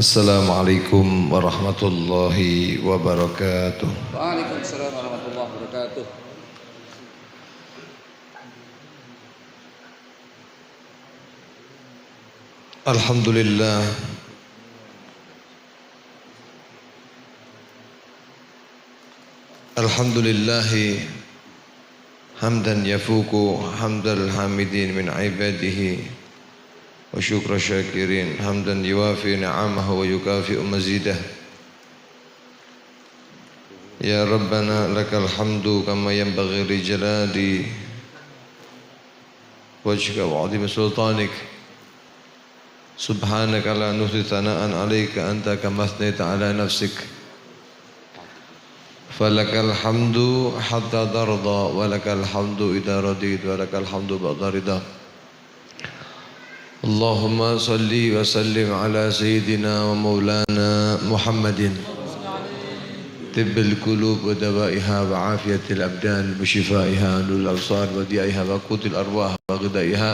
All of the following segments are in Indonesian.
Assalamualaikum warahmatullahi wabarakatuh. Waalaikumsalam warahmatullahi wabarakatuh. Alhamdulillah. Alhamdulillahi hamdan yafuku hamdal hamidin min ibadihi wa syukra syakirin hamdan yuwafi ni'amahu wa yukafi'u mazidah. Ya Rabbana lakal hamdu kama yanbaghi li jalali wajhika wa 'azimi sultanik. Subhanaka la nuhsi thana'an 'alaika anta kama athnayta 'ala nafsik. Falakal hamdu hatta tarda wa lakal hamdu idza radit wa lakal hamdu ba'da ridha. Allahumma salli wa sallim ala sayyidina wa maulana Muhammadin tibbil qulub wa dawaiha wa afiyatil abdan wa shifaiha nurul absar wa diaiha wa qutil arwah wa ghidaiha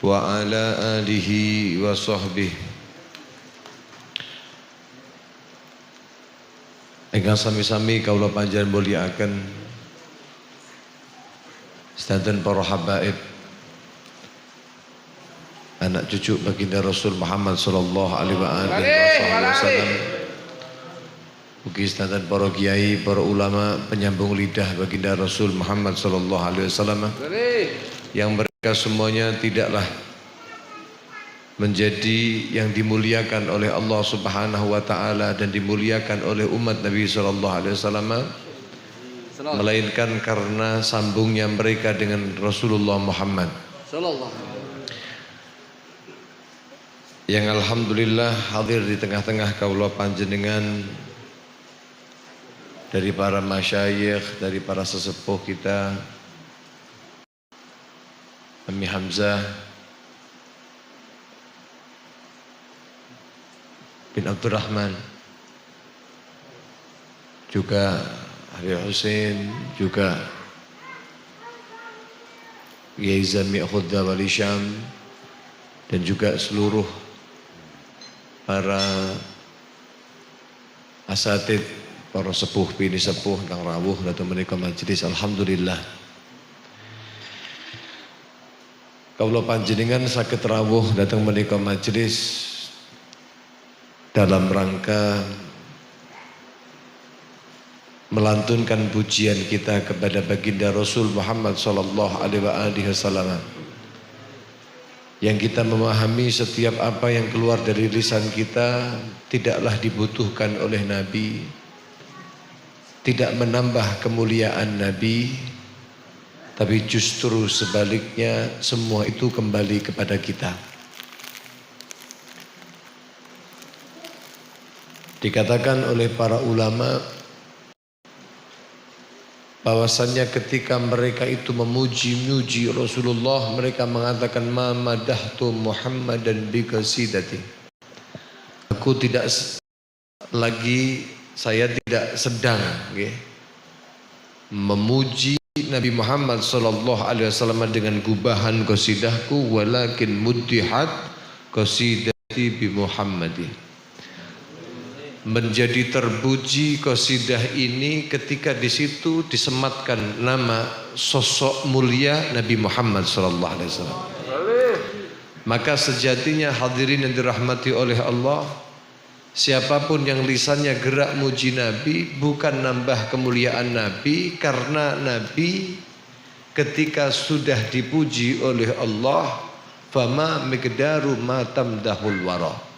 wa ala alihi wa sahbihi. Ingkang sami-sami kawula panjenengan mulyakaken sedanten para habaib, anak cucu baginda Rasul Muhammad sallallahu alaihi wasallam. Ugi sedanten para kiai, para ulama penyambung lidah baginda Rasul Muhammad sallallahu alaihi wasallam, yang mereka semuanya tidaklah menjadi yang dimuliakan oleh Allah Subhanahu wa taala dan dimuliakan oleh umat Nabi sallallahu alaihi wasallam, melainkan karena sambungnya mereka dengan Rasulullah Muhammad sallallahu alaihi wasallam, yang alhamdulillah hadir di tengah-tengah kaula panjenengan, dari para masyayikh, dari para sesepuh kita, Ami Hamzah bin Abdurrahman, juga Hari Hussein, juga Kiai Zami Khudda Wali Syam, dan juga seluruh para asatid, para sepuh, bini sepuh, nang rawuh, datang menika majelis. Alhamdulillah kaula panjenengan saged rawuh datang menika majelis dalam rangka melantunkan pujian kita kepada baginda Rasul Muhammad sallallahu alaihi wasallam, yang kita memahami setiap apa yang keluar dari lisan kita tidaklah dibutuhkan oleh Nabi, tidak menambah kemuliaan Nabi, tapi justru sebaliknya semua itu kembali kepada kita. Dikatakan oleh para ulama bahwasannya ketika mereka itu memuji-muji Rasulullah, mereka mengatakan ma madahtu Muhammadan bi qasidati. Aku tidak lagi, saya tidak sedang memuji Nabi Muhammad sallallahu alaihi wasallam dengan gubahan qasidahku, walakin muddihat qasidati bi Muhammadin. Menjadi terpuji qasidah ini ketika di situ disematkan nama sosok mulia Nabi Muhammad sallallahu alaihi wasallam. Maka sejatinya hadirin yang dirahmati oleh Allah, siapapun yang lisannya gerak muji Nabi bukan nambah kemuliaan Nabi, karena Nabi ketika sudah dipuji oleh Allah, fama miqdaru ma tamdahul wara.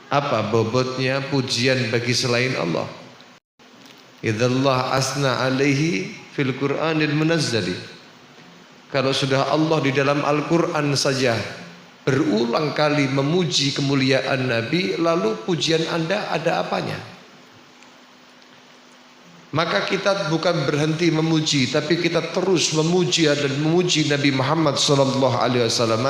Apa bobotnya pujian bagi selain Allah? Idzallah asna alaihi fil Qur'anil munazzali. Kalau sudah Allah di dalam Al-Quran saja berulang kali memuji kemuliaan Nabi, lalu pujian Anda ada apanya? Maka kita bukan berhenti memuji, tapi kita terus memuji dan memuji Nabi Muhammad sallallahu alaihi wasallam,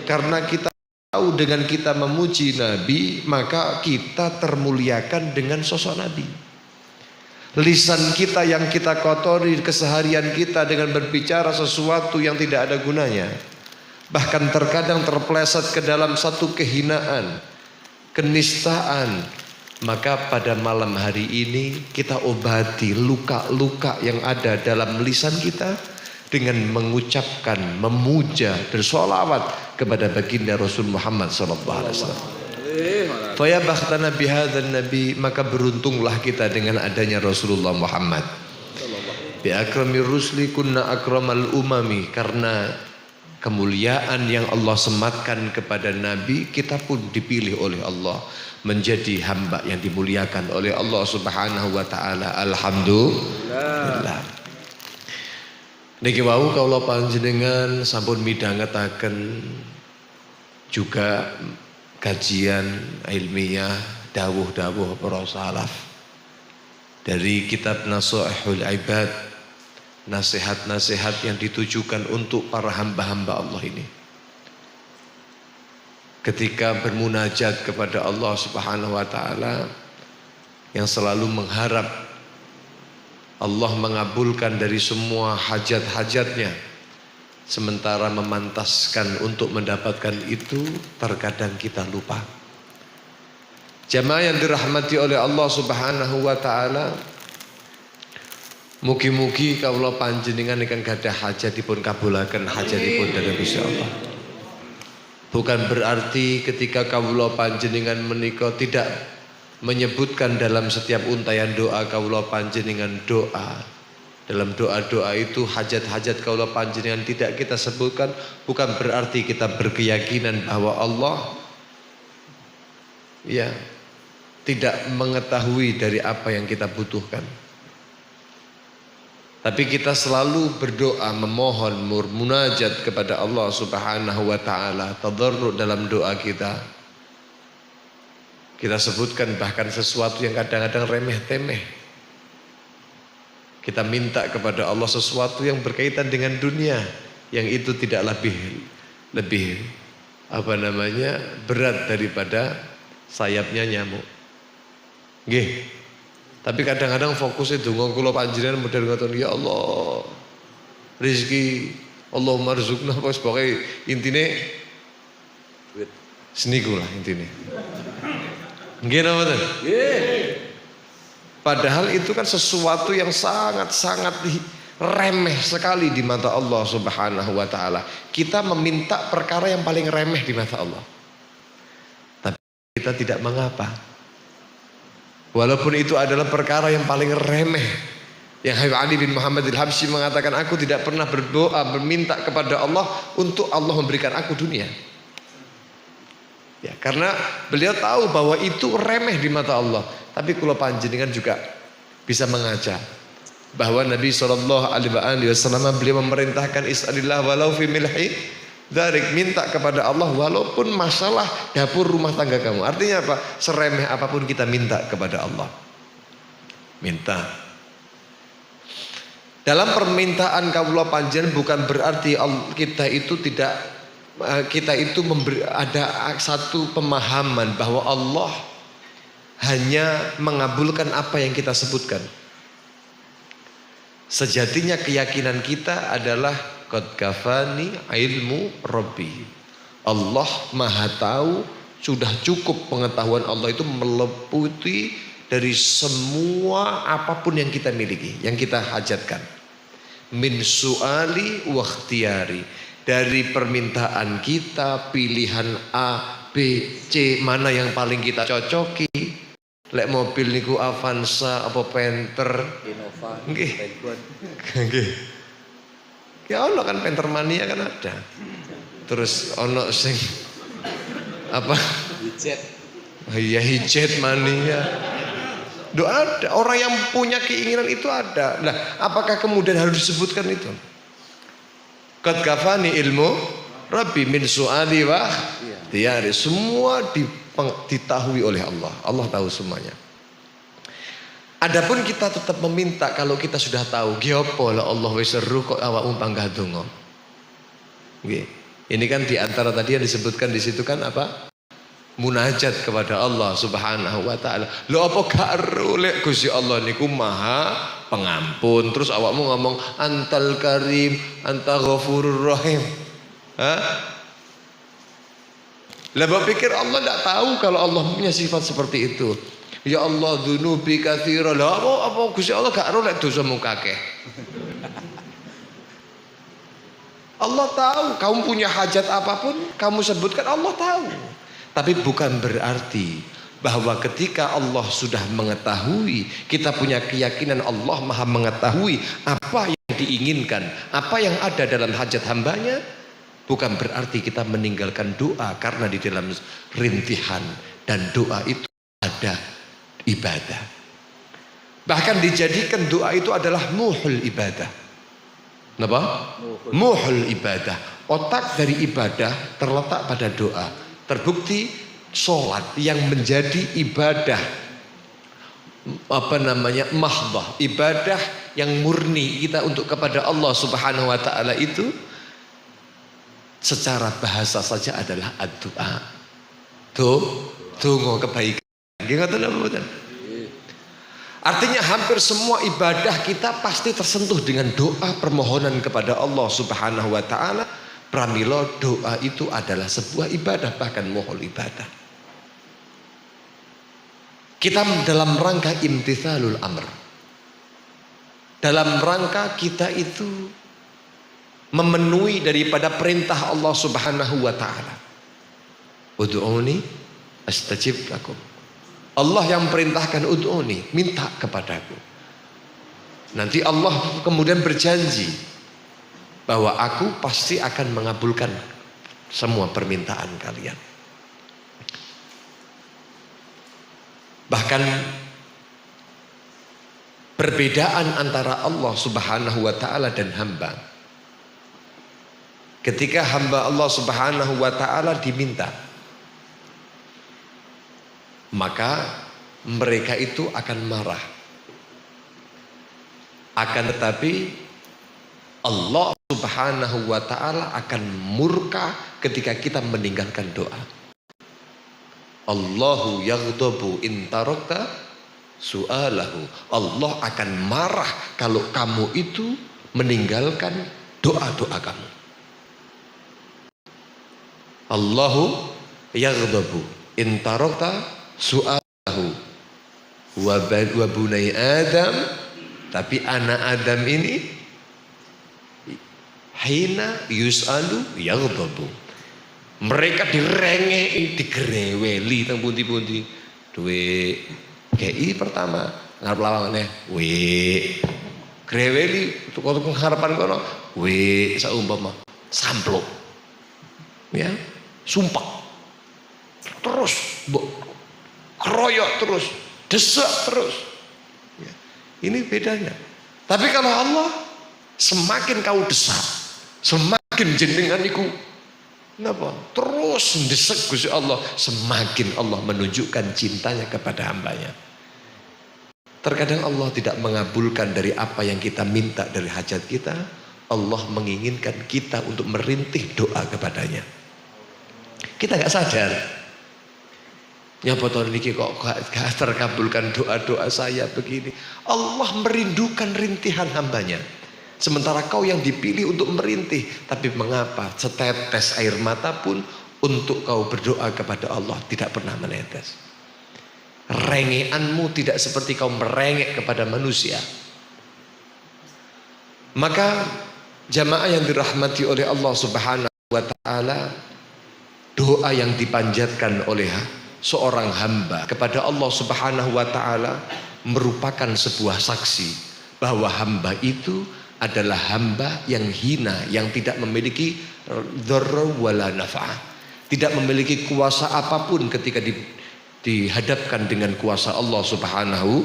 karena kita tahu dengan kita memuji Nabi maka kita termuliakan dengan sosok Nabi. Lisan kita yang kita kotori keseharian kita dengan berbicara sesuatu yang tidak ada gunanya, bahkan terkadang terpeleset ke dalam satu kehinaan, kenistaan. Maka pada malam hari ini kita obati luka-luka yang ada dalam lisan kita dengan mengucapkan, memuja dan sholawat kepada baginda Rasul Muhammad SAW. Faya bakhtana bihadzan nabi, maka beruntunglah kita dengan adanya Rasulullah Muhammad. Bi akramir rusli kunna akramal umami, karena kemuliaan yang Allah sematkan kepada Nabi, kita pun dipilih oleh Allah menjadi hamba yang dimuliakan oleh Allah Subhanahu wa taala. Alhamdulillah. Niki wau kawula panjenengan sampun midhangetaken juga kajian ilmiah dawuh-dawuh para salaf dari kitab Nashihul Ibad, nasihat-nasihat yang ditujukan untuk para hamba-hamba Allah ini. Ketika bermunajat kepada Allah Subhanahu wa taala, yang selalu mengharap Allah mengabulkan dari semua hajat-hajatnya, sementara memantaskan untuk mendapatkan itu terkadang kita lupa. Jamaah yang dirahmati oleh Allah Subhanahu wa taala, mugi-mugi kawula panjenengan ingkang gadah hajatipun kabulaken hajatipun dhateng Gusti Allah. Bukan berarti ketika kawula panjenengan menika tidak menyebutkan dalam setiap untayan doa kawula panjenengan doa. Dalam doa-doa itu hajat-hajat kawula panjenengan tidak kita sebutkan, bukan berarti kita berkeyakinan bahwa Allah ya tidak mengetahui dari apa yang kita butuhkan. Tapi kita selalu berdoa, memohon, munajat kepada Allah Subhanahu wa taala, tadarruk dalam doa kita. Kita sebutkan bahkan sesuatu yang kadang-kadang remeh-temeh. Kita minta kepada Allah sesuatu yang berkaitan dengan dunia, yang itu tidak lebih berat daripada sayapnya nyamuk. Nggih. Tapi kadang-kadang fokusnya donga kula panjenengan model ngoten, ya Allah rezeki Allahumma rzuqna, wis pokoke intine duit seniku lah intine. Nggih napa mboten? Nggih. Padahal itu kan sesuatu yang sangat-sangat remeh sekali di mata Allah Subhanahu wa taala. Kita meminta perkara yang paling remeh di mata Allah. Tapi kita tidak mengapa. Walaupun itu adalah perkara yang paling remeh. Yang Habib Ali bin Muhammad al-Habsyi mengatakan, aku tidak pernah berdoa meminta kepada Allah untuk Allah memberikan aku dunia. Ya, karena beliau tahu bahwa itu remeh di mata Allah. Tapi kula panjenengan juga bisa mengaca bahwa Nabi SAW beliau memerintahkan is'alillah walau fi milhi darik, minta kepada Allah walaupun masalah dapur rumah tangga kamu. Artinya apa? Seremeh apapun kita minta kepada Allah. Minta. Dalam permintaan kawula panjenengan bukan berarti kita itu ada satu pemahaman bahwa Allah hanya mengabulkan apa yang kita sebutkan. Sejatinya keyakinan kita adalah qad kafani ilmu Rabbi. Allah Maha tahu, sudah cukup pengetahuan Allah itu meliputi dari semua apapun yang kita miliki, yang kita hajatkan. Min su'ali wa ikhtiyari, dari permintaan kita, pilihan A, B, C, mana yang paling kita cocoki. Lek mobil niku Avanza apa Panther, Innova, nggih. Nggih. Ya ono kan Panther Mania kan ada. Terus ono sing apa? Hijet. Iya hijet mania. Ada orang yang punya keinginan itu ada. Nah, apakah kemudian harus disebutkan itu? Qad kafani ilmu Rabbi min su'ali wa tiyari. Semua ditahui oleh Allah. Allah tahu semuanya. Adapun kita tetap meminta kalau kita sudah tahu. Nggih apa lah Allah wis seru kok awakmu panggah donga. Nggih. Ini kan di antara tadi yang disebutkan di situ kan apa? Munajat kepada Allah Subhanahu wa taala. Lho apa gak ero lek Gusti Allah niku Maha Pengampun. Terus awakmu ngomong antal karim, anta ghafurur rahim. Hah? Lah mbok pikir Allah tidak tahu kalau Allah punya sifat seperti itu. Ya Allah dzunubi katsira. Lah apa Gusti Allah gak ero lek dosamu kakeh. Allah tahu kamu punya hajat apapun kamu sebutkan, Allah tahu. Tapi bukan berarti bahwa ketika Allah sudah mengetahui, kita punya keyakinan Allah maha mengetahui apa yang diinginkan, apa yang ada dalam hajat hambanya, bukan berarti kita meninggalkan doa, karena di dalam rintihan dan doa itu ada ibadah. Bahkan dijadikan doa itu adalah muhul ibadah. Kenapa? Muhul ibadah. Otak dari ibadah terletak pada doa. Terbukti sholat yang menjadi ibadah mahdah, ibadah yang murni kita untuk kepada Allah Subhanahu wa taala itu secara bahasa saja adalah ad-doa. Donga kebaikan. Nggih ngoten apa mboten? Artinya hampir semua ibadah kita pasti tersentuh dengan doa permohonan kepada Allah Subhanahu wa taala. Pramila doa itu adalah sebuah ibadah, bahkan mohon ibadah. Kita dalam rangka imtithalul amr. Dalam rangka kita itu memenuhi daripada perintah Allah Subhanahu wa taala. Ud'uni astajib lakum. Allah yang perintahkan ud'uni, minta kepadaku. Nanti Allah kemudian berjanji bahwa aku pasti akan mengabulkan semua permintaan kalian. Bahkan perbedaan antara Allah Subhanahu wa taala dan hamba. Ketika hamba Allah Subhanahu wa taala diminta, maka mereka itu akan marah. Akan tetapi Allah Subhanahu wa taala akan murka ketika kita meninggalkan doa. Allahu yaghdabu in tarakta su'alahu. Allah akan marah kalau kamu itu meninggalkan doa-doa kamu. Allahu yaghdabu in tarakta su'alahu wa bunai Adam, tapi anak Adam ini hina yus'alu yaghdabu, mereka direngei, digereweli teng pundi-pundi. Duwe KI pertama ngarep lawangane we greweli untuk harapan kono we saumpama sampluk ya, sumpah terus keroyok terus, desak terus ya. Ini bedanya. Tapi kalau Allah, semakin kau desak, semakin jenengan iku napa terus desek Gusti Allah, semakin Allah menunjukkan cintanya kepada hambanya. Terkadang Allah tidak mengabulkan dari apa yang kita minta dari hajat kita. Allah menginginkan kita untuk merintih doa kepadanya. Kita gak sadar, ya betul niki kok gak terkabulkan doa-doa saya begini. Allah merindukan rintihan hambanya. Sementara kau yang dipilih untuk merintih, tapi mengapa setetes air mata pun untuk kau berdoa kepada Allah tidak pernah menetes. Rengeanmu tidak seperti kau merengek kepada manusia. Maka jamaah yang dirahmati oleh Allah Subhanahu wa taala, doa yang dipanjatkan oleh seorang hamba kepada Allah Subhanahu wa taala merupakan sebuah saksi bahwa hamba itu adalah hamba yang hina, yang tidak memiliki dharra wala naf'ah, tidak memiliki kuasa apapun ketika dihadapkan dengan kuasa Allah Subhanahu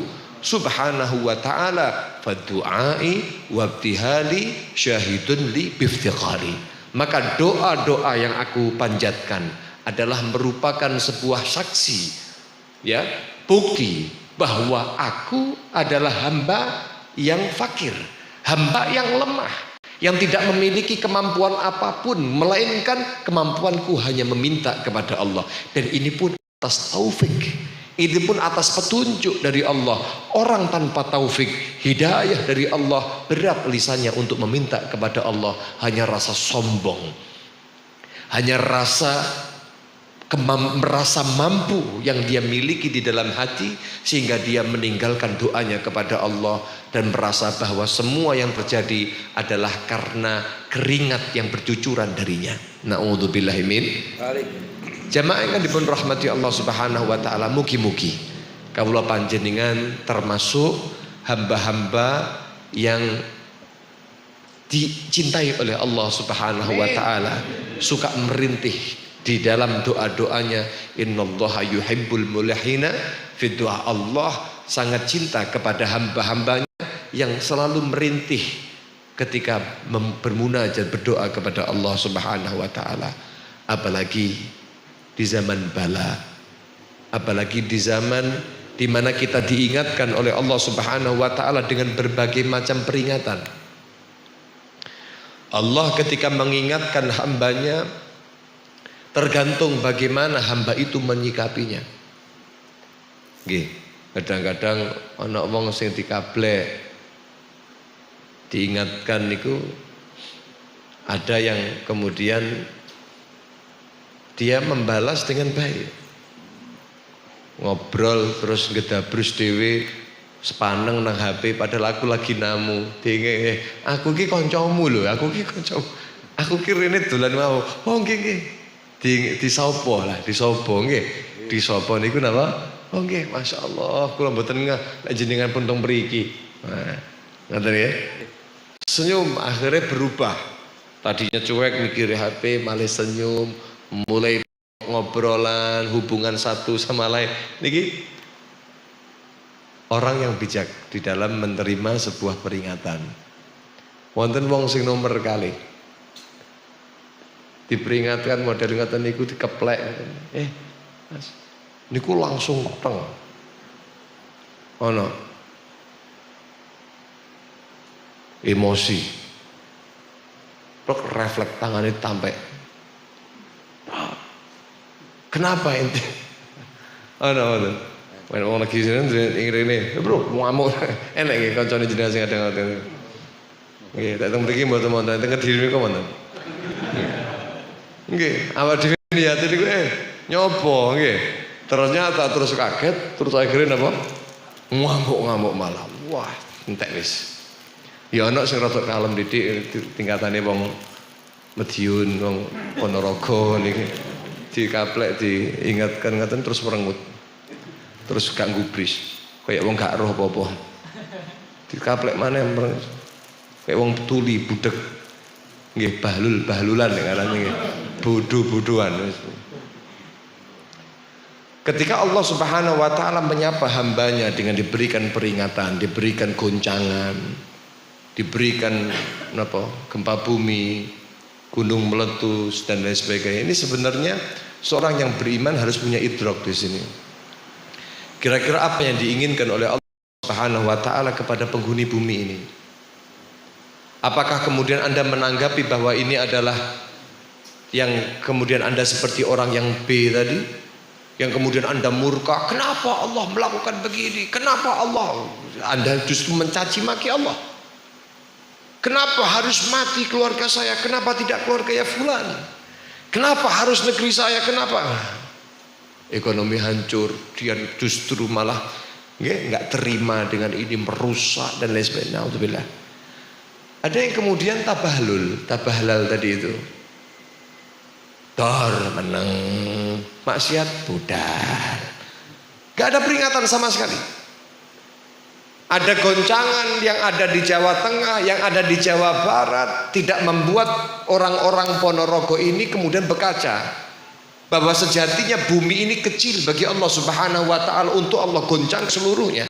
wa taala. Fadu'ai wabtihali syahidun li biftiqari. Maka doa-doa yang aku panjatkan adalah merupakan sebuah saksi, ya, bukti bahwa aku adalah hamba yang fakir, hamba yang lemah, yang tidak memiliki kemampuan apapun, melainkan kemampuanku hanya meminta kepada Allah. Dan ini pun atas taufik, ini pun atas petunjuk dari Allah. Orang tanpa taufik, hidayah dari Allah, berat lisannya untuk meminta kepada Allah. Hanya rasa sombong, hanya rasa merasa mampu yang dia miliki di dalam hati, sehingga dia meninggalkan doanya kepada Allah dan merasa bahwa semua yang terjadi adalah karena keringat yang bercucuran darinya. Na'udzubillahi min. Jamaah yang dipun rahmati Allah Subhanahu wa taala, mugi-mugi kawula panjenengan termasuk hamba-hamba yang dicintai oleh Allah Subhanahu wa taala, suka merintih di dalam doa-doanya. Innallaha yuhibbul mulihina fi doa. Allah sangat cinta kepada hamba-hambanya yang selalu merintih ketika bermunajat berdoa kepada Allah Subhanahu wa taala. Apalagi di zaman bala, apalagi di zaman di mana kita diingatkan oleh Allah Subhanahu wa taala dengan berbagai macam peringatan. Allah ketika mengingatkan hambanya, tergantung bagaimana hamba itu menyikapinya. Nggih, kadang-kadang ana wong sing dikablek diingatkan niku, ada yang kemudian dia membalas dengan baik, ngobrol terus ngedabrus dhewe sepaneng nang HP, padahal aku lagi namu. Denge, aku ki kancamu lho, aku ki kancamu, aku ki rene dolan mau. Oh nggih nggih. Di sapa lah, di sapa nggih. Di sapa niku napa? Oh nggih, masyaallah, kula mboten ngeh jenengan pun teng mriki. Nah, ngoten ya. Senyum akhirnya berubah. Tadinya cuek mikir HP, malah senyum, mulai ngobrolan, hubungan satu sama lain. Niki orang yang bijak di dalam menerima sebuah peringatan. Wonten wong sing nomor kali diperingatkan model ngoten niku dikeplek. Mas, niku langsung teng. Ono emosi. Plek refleks tangane tampek. Kenapa ente? Ono. When wong lagi ini, bro, ngamuk, enak nggih kancane jenengan sing kadang-kadang. Nggih, tak teng mriki mboten wonten, teng Kediri niku wonten. Nggih, awak dhewe niate niku nyoba nggih. Ternyata terus kaget, terus akhirnya napa? Ngamuk-ngamuk malam. Wah, entek wis. Ya ana sing rada kalem didik tingkatane wong Madiun, wong Ponorogo niki. Dikaplek diingatkan ngaten terus merengut. Terus gak gubris, kayak wong gak roh apa-apa. Dikaplek maneh kayak wong tuli budek. Nggih, bahlulan nek ngarane nggih. Bodoh-bodohan. Ketika Allah Subhanahu wa taala menyapa hambanya dengan diberikan peringatan, diberikan goncangan, diberikan gempa bumi, gunung meletus dan lain sebagainya. Ini sebenarnya seorang yang beriman harus punya idrok di sini. Kira-kira apa yang diinginkan oleh Allah Subhanahu wa taala kepada penghuni bumi ini? Apakah kemudian Anda menanggapi bahwa ini adalah yang kemudian Anda seperti orang yang B tadi, yang kemudian Anda murka, kenapa Allah melakukan begini? Kenapa Anda justru mencaci maki Allah? Kenapa harus mati keluarga saya? Kenapa tidak keluarga ya fulan? Kenapa harus negeri saya? Kenapa? Ekonomi hancur, dia justru malah nggak terima dengan ini, merusak dan lain sebagainya. Alhamdulillah. Ada yang kemudian tabahlal tadi itu. Dor menang, maksiat budal. Gak ada peringatan sama sekali. Ada goncangan yang ada di Jawa Tengah, yang ada di Jawa Barat, tidak membuat orang-orang Ponorogo ini kemudian berkaca bahwa sejatinya bumi ini kecil bagi Allah Subhanahu wa taala untuk Allah goncang seluruhnya.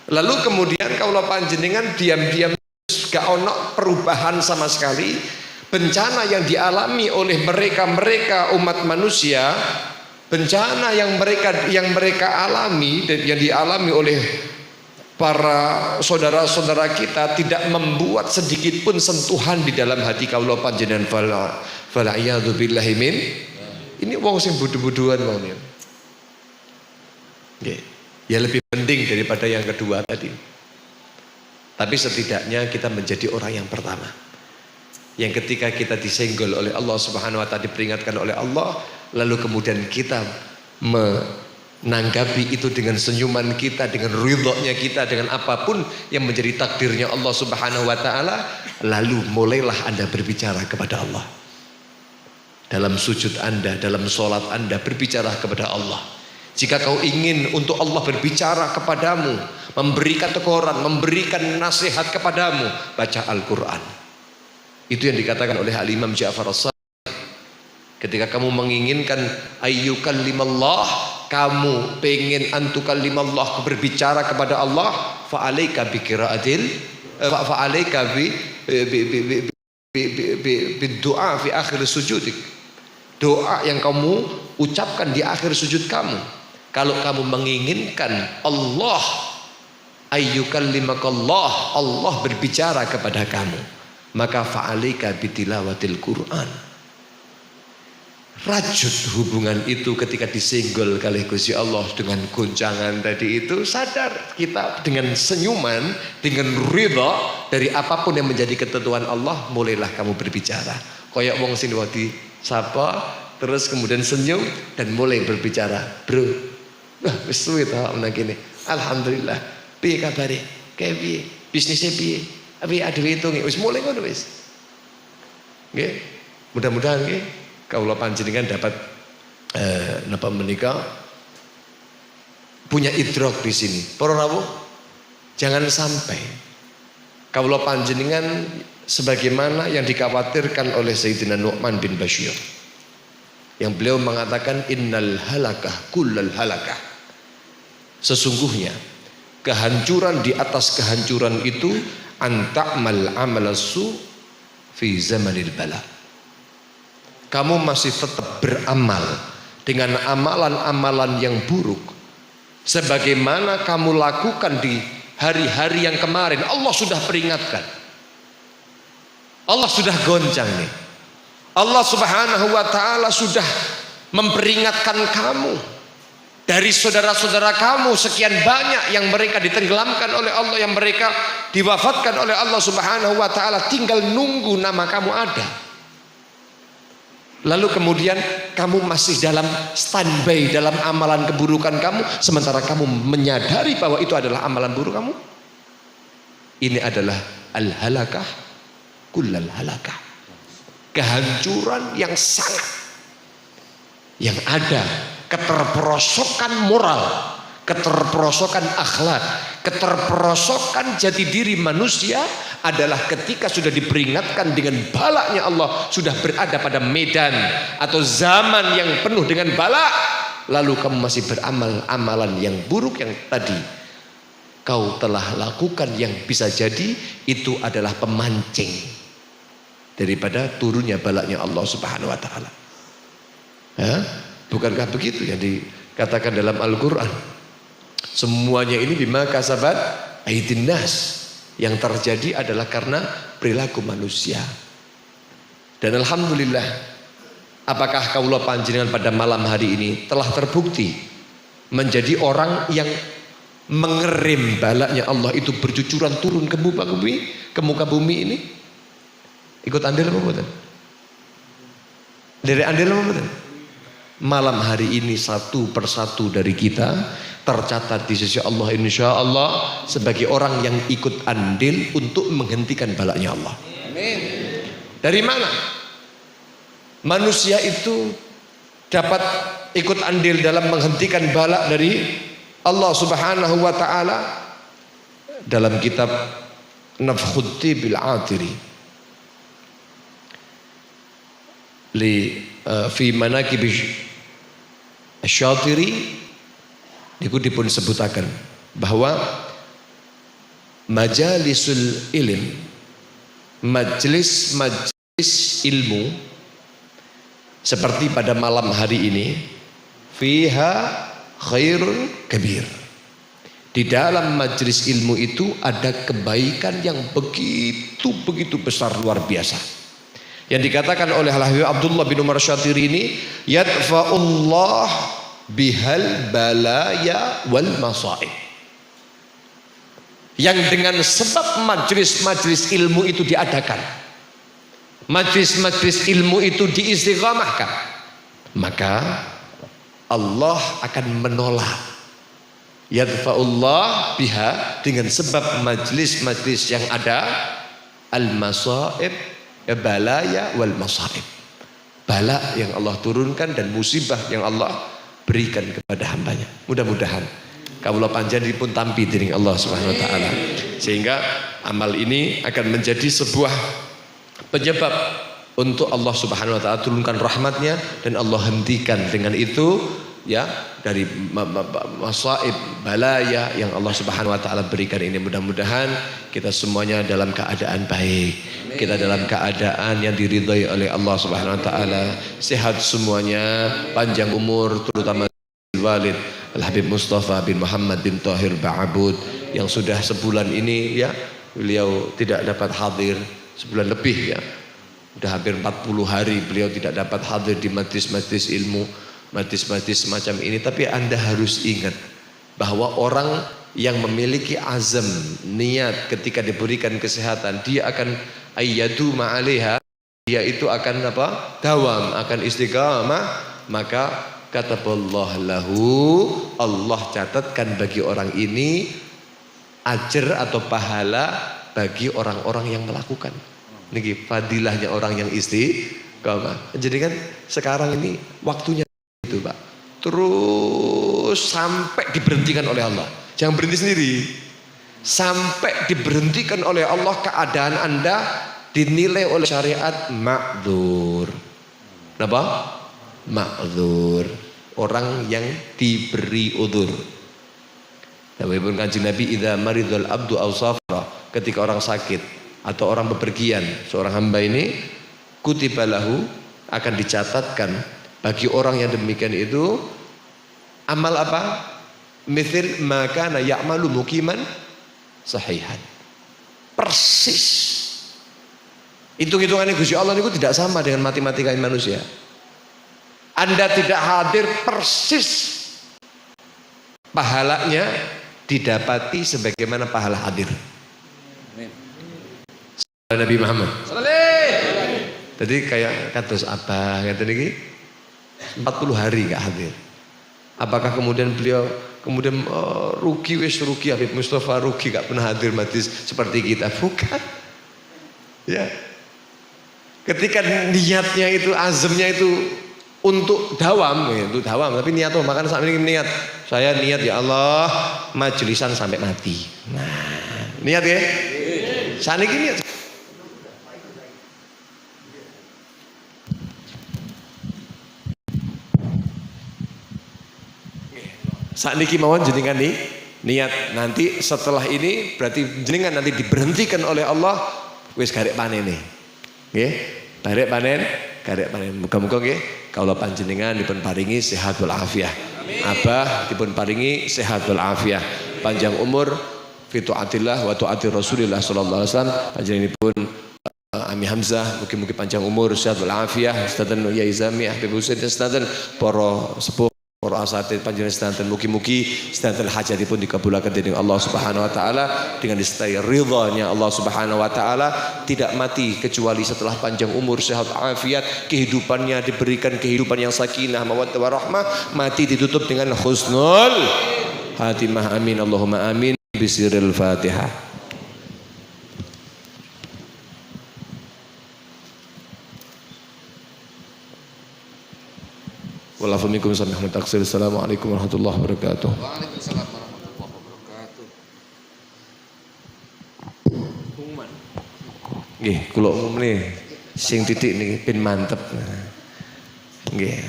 Lalu kemudian kalau panjenengan diam-diam gak ono perubahan sama sekali, bencana yang dialami oleh mereka umat manusia, bencana yang mereka alami dan yang dialami oleh para saudara-saudara kita tidak membuat sedikit pun sentuhan di dalam hati kaula panjenengan. Fala'iyadu billahi min. Ini wong sing bodoh-bodohan wong ini. Ya lebih penting daripada yang kedua tadi. Tapi setidaknya kita menjadi orang yang pertama, yang ketika kita disenggol oleh Allah Subhanahu wa taala, diperingatkan oleh Allah, lalu kemudian kita menanggapi itu dengan senyuman kita, dengan ridhonya kita, dengan apapun yang menjadi takdirnya Allah Subhanahu wa taala, lalu mulailah Anda berbicara kepada Allah. Dalam sujud Anda, dalam sholat Anda, berbicara kepada Allah. Jika kau ingin untuk Allah berbicara kepadamu, memberikan teguran, memberikan nasihat kepadamu, baca Al-Quran. Itu yang dikatakan oleh Al-Imam Ja'far As-Shadiq. Ketika kamu menginginkan ayyukallimallah, kamu pengen antukallimallah, berbicara kepada Allah, fa'alaika biqiraatil fa'alaika bidu'a fi akhir sujudik. Doa yang kamu ucapkan di akhir sujud kamu. Kalau kamu menginginkan Allah ayyukallimakallah, Allah berbicara kepada kamu, maka fa'alaika bitilawatil Qur'an. Rajut hubungan itu ketika disenggol oleh Gusti Allah dengan goncangan tadi itu, sadar kita dengan senyuman, dengan ridha dari apapun yang menjadi ketentuan Allah, mulailah kamu berbicara. Kayak wong sing wadi sapa terus kemudian senyum dan mulai berbicara. Bro, wis suwe ta ana kene. Alhamdulillah. Piye kabare? Kae piye? Bisnisnya piye? Abi adewe itu wis mulai ngono wis. Nggih. Mudah-mudahan nggih kawula panjenengan dapat napa menika punya idrok di sini. Para rawuh, jangan sampai kawula panjenengan sebagaimana yang dikhawatirkan oleh Sayyidina Nu'man bin Bashir, yang beliau mengatakan innal halakah kullal halakah, sesungguhnya kehancuran di atas kehancuran itu anta'mal amalasu fi zamanil bala. Kamu masih tetap beramal dengan amalan-amalan yang buruk sebagaimana kamu lakukan di hari-hari yang kemarin. Allah sudah peringatkan, Allah sudah goncang nih. Allah Subhanahu wa taala sudah memperingatkan kamu dari saudara-saudara kamu sekian banyak yang mereka ditenggelamkan oleh Allah, yang mereka diwafatkan oleh Allah Subhanahu wa taala, tinggal nunggu nama kamu ada. Lalu kemudian kamu masih dalam standby dalam amalan keburukan kamu, sementara kamu menyadari bahwa itu adalah amalan buruk kamu. Ini adalah al-halakah kullal halakah, kehancuran yang sangat, yang ada keterperosokan moral, keterperosokan akhlak, keterperosokan jati diri manusia adalah ketika sudah diperingatkan dengan balaknya Allah, sudah berada pada medan atau zaman yang penuh dengan balak, lalu kamu masih beramal amalan yang buruk yang tadi kau telah lakukan, yang bisa jadi itu adalah pemancing daripada turunnya balaknya Allah Subhanahu wa taala. Bukankah begitu yang dikatakan dalam Al-Qur'an? Semuanya ini bima kasabat aydin nas. Yang terjadi adalah karena perilaku manusia. Dan alhamdulillah, apakah kaula panjenengan pada malam hari ini telah terbukti menjadi orang yang mengerim balaknya Allah itu bercucuran turun ke muka bumi ini? Ikut andil apa betul? Dari andil apa betul? Malam hari ini satu persatu dari kita tercatat di sisi Allah insya Allah sebagai orang yang ikut andil untuk menghentikan balaknya Allah. Amin. Dari mana manusia itu dapat ikut andil dalam menghentikan balak dari Allah Subhanahu wa taala? Dalam kitab Nafkhutti bil Atiri fi manaqib Asy-Syatiri niku dipun sebutaken bahwa majalisul ilm, majelis ilmu seperti pada malam hari ini, fiha khairun kabir. Di dalam majelis ilmu itu ada kebaikan yang begitu besar, luar biasa. Yang dikatakan oleh Habib Abdullah bin Umar Syatiri ini, yadfa'ullah bihal balaya wal masaib, yang dengan sebab majlis-majlis ilmu itu diadakan, majlis-majlis ilmu itu diistiqamahkan, maka Allah akan menolak. Yadfa'ullah biha, dengan sebab majlis-majlis yang ada al-masaib, balaya wal masaib, bala yang Allah turunkan dan musibah yang Allah berikan kepada hambanya. Mudah-mudahan kawula panjenengan pun tampi dening Allah Subhanahu wa taala, sehingga amal ini akan menjadi sebuah penyebab untuk Allah Subhanahu wa taala turunkan rahmatnya, dan Allah hentikan dengan itu ya dari masaib balaya yang Allah Subhanahu wa taala berikan ini. Mudah-mudahan kita semuanya dalam keadaan baik, kita dalam keadaan yang diridhai oleh Allah Subhanahu wa taala, sehat semuanya, panjang umur, terutama walid Al-Habib Mustafa bin Muhammad bin Tahir Ba'abud yang sudah sebulan ini ya beliau tidak dapat hadir, sebulan lebih ya, udah hampir 40 hari beliau tidak dapat hadir di majlis-majlis ilmu, majlis-majlis semacam ini. Tapi Anda harus ingat bahwa orang yang memiliki azam, niat, ketika diberikan kesehatan dia akan ayyadu ma'aliha, dia itu akan apa? Dawam, akan istiqamah. Maka kataballah lahu, Allah catatkan bagi orang ini ajar atau pahala bagi orang-orang yang melakukan. Niki fadilahnya orang yang istiqamah. Jadi kan sekarang ini waktunya itu Pak, terus sampai diberhentikan oleh Allah. Jangan berhenti sendiri, sampai diberhentikan oleh Allah keadaan Anda dinilai oleh syariat ma'dzur. Kenapa? Ma'dzur, orang yang diberi udzur. Dawuhipun Kanjeng Nabi, idza maridul abdu aw safara, ketika orang sakit atau orang bepergian, seorang hamba ini kutiba lahu, akan dicatatkan bagi orang yang demikian itu amal apa? Mithil maka na ya'malu mukiman sahihan. Persis. Hitung-hitungannya Gusti Allah itu tidak sama dengan matematika manusia. Anda tidak hadir, persis pahalanya didapati sebagaimana pahala hadir. Nabi Muhammad. Jadi kayak kados apa kata niki 40 hari gak hadir. Apakah kemudian beliau rugi Habib Mustafa rugi gak pernah hadir majlis seperti kita? Bukan. Ya. Ketika niatnya itu, azamnya itu untuk dawam, tapi niat tuh, makanya saat ini niat, saya niat ya Allah majlisan sampai mati. Nah, niat ya. Saat ini niat. Saat ini mawon jenengan nih niat, nanti setelah ini berarti jenengan nanti diberhentikan oleh Allah wis garek panen nih. Nggih, garek panen. Muga-muga nggih kawula panjenengan dipun paringi sehat wal afiah. Abah dipun paringi sehat wal afiah, panjang umur fi taatillah wa taati Rasulillah sallallahu alaihi wasallam. Panjenenganipun Ami Hamzah mugi-mugi panjang umur sehat wal afiah. Sedanten Yai Zami Habib Husain sedanten para sepuh, para asatidz panjenengan sedanten mugi-mugi sedanten hajatipun dikabulaken dening Allah Subhanahu wa taala dengan disertai ridhanya Allah Subhanahu wa taala, tidak mati kecuali setelah panjang umur sehat afiat, kehidupannya diberikan kehidupan yang sakinah mawaddah warahmah, mati ditutup dengan husnul khatimah. Amin Allahumma amin. Bisiril Fatihah. Waalaikumsalam warahmatullahi wabarakatuh. Assalamualaikum warahmatullahi wabarakatuh. Waalaikumsalam warahmatullahi wabarakatuh. Nggih, kula umumne sing titik niki ben mantep. Nggih.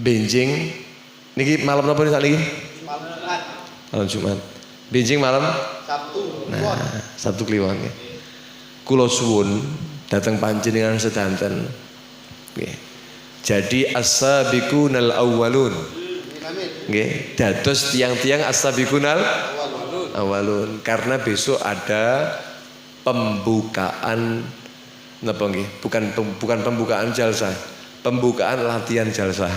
Benjing niki malam napa niki? Malam Jumat. Benjing malam Sabtu. Nah, Sabtu kliwon nggih. Kula suwun dhateng panjenengan sedanten. Nggih. Jadi as-sabiqunal awwalun. Nggih, dados tiang-tiang as-sabiqunal awwalun, karena besok ada pembukaan napa nggih? Bukan pembukaan jalsa, pembukaan latihan jalsa.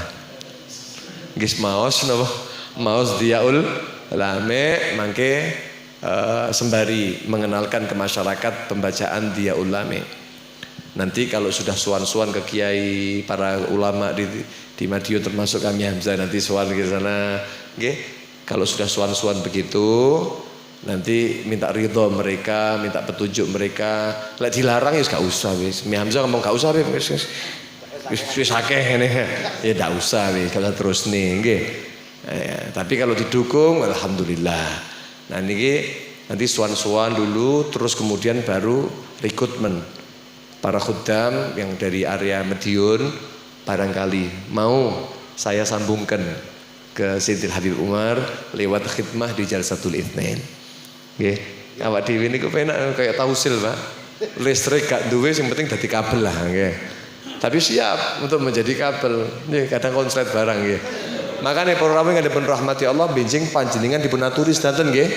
Nggih maos napa? Maos Diyaul Lame mangke sembari mengenalkan ke masyarakat pembacaan Diyaul Lame. Nanti kalau sudah suan-suan ke kiai para ulama di di Madiun termasuk kami Hamzah nanti sowan ke sana nggih. Kalau sudah sowan-sowan begitu nanti minta ridho mereka, minta petunjuk mereka. Lek dilarang ya gak usah wis. Mi Hamzah ngomong gak usah wis akeh ngene. Ya gak usah wis, kalau terus nih nggih. Tapi kalau didukung alhamdulillah. Nah niki nanti sowan-sowan dulu terus kemudian baru rekrutmen para khuddam yang dari area Madiun. Barangkali mau saya sambungkan ke Sayyidil Habib Umar lewat khidmah di Jalsatul Itsnain. Nggih, awak dhewe niku penak kayak tausil, Pak. Listrik gak duwe sing penting dadi kabel lah nggih. Tapi siap untuk menjadi kabel. Nggih, kadang konslet barang nggih. Makanya para rawuh ngadepun rahmati Allah benjing panjenengan dipun aturi sedanten nggih.